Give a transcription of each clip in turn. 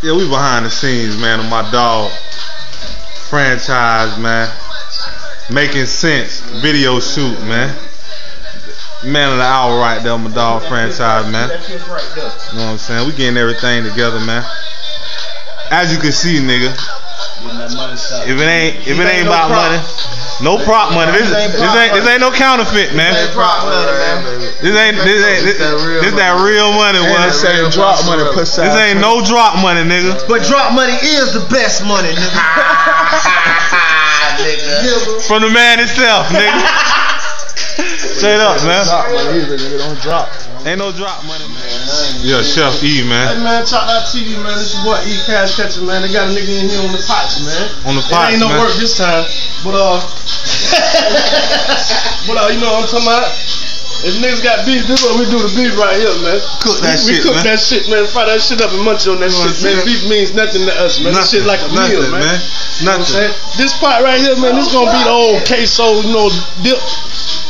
Yeah, we behind the scenes, man, of my dog franchise, man. Making sense video shoot, man. Man of the hour right there, my dog franchise, man. You know what I'm saying? We getting everything together, man. As you can see, nigga. If it ain't about money, no prop money. This ain't no counterfeit, man. This that real money, one. Drop money, this ain't no drop money, nigga. But drop money is the best money, nigga. From the man himself, nigga. Straight up, man. Don't drop. Ain't no drop money, man. Yeah, Chef E, man. Hey, man, Chop Out TV, man. This your boy E Cash Catcher, man. They got a nigga in here on the pots, man. On the pots, man. Ain't no work this time, but you know what I'm talking about. If niggas got beef, this is what we do the beef right here, man. Cook that shit, man. We cook that shit, man. Fry that shit up and munch on that shit, man. Beef means nothing to us, man. This shit like a meal, man. Nothing. This pot right here, man, this gonna be the old queso, you know, dip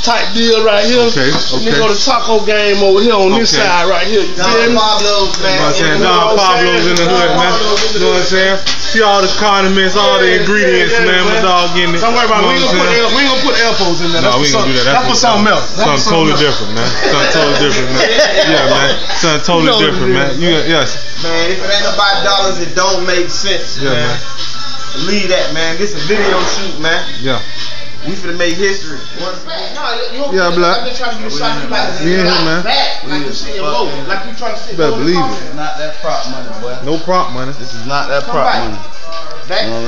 type deal right here. Okay. Nigga go to taco game over here on this side right here. You feel me? Pablo's, man. Don Pablo's in the hood, man. You know what I'm saying? See all the condiments, all the ingredients, man. My dog getting it. Don't worry about it. We ain't gonna put elbows in there. No, we ain't gonna do that. That's for something else. Something totally different, man. Something totally different, man. Yeah, man. Something totally different, man. Yes. Man, if it ain't about dollars, it don't make sense, man. Believe that, man. This is a video shoot, man. Yeah. We finna make history. Yeah, blood. I've been trying to get a shot. Me and him, man. Like you sitting low. Like you trying to sit You better believe it. It's not that prop money, boy. No prop money. This is not that prop money. Back to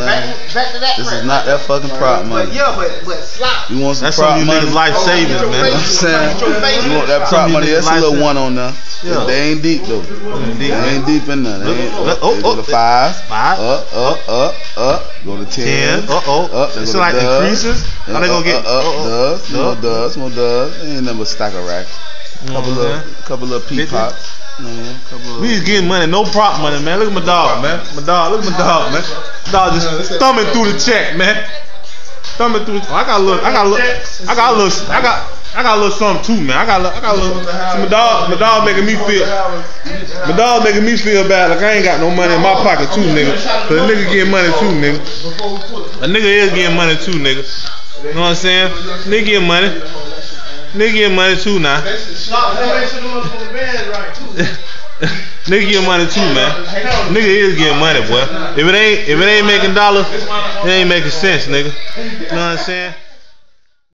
that. This is not that fucking prop money. But yeah, but slop. You want some That's prop some of you money? niggas' life savings, man. You know what I'm saying? You want that prop money? That's a little one on there. Yeah. They ain't deep though. They ain't deep in there. They go to 5. Up. Go to 10. Up. It's like increases. How they gonna get more dubs. They ain't never stack a rack. Couple of pea pops. We just getting money, no prop money, man. Look at my dog, man. Look at my dog, man. Dog just thumbing through the check, man. Thumbing through. I got a little something too, man. I got a little. See, my dog making me feel. My dog making me feel bad. Like I ain't got no money in my pocket too, nigga. Cause a nigga getting money too, nigga. A nigga is getting money too, nigga. You know what I'm saying? Nigga getting money. Nigga getting money too now. Nigga getting money too, man. Nigga is getting money, boy. If it ain't making dollars, it ain't making sense, nigga. You know what I'm saying?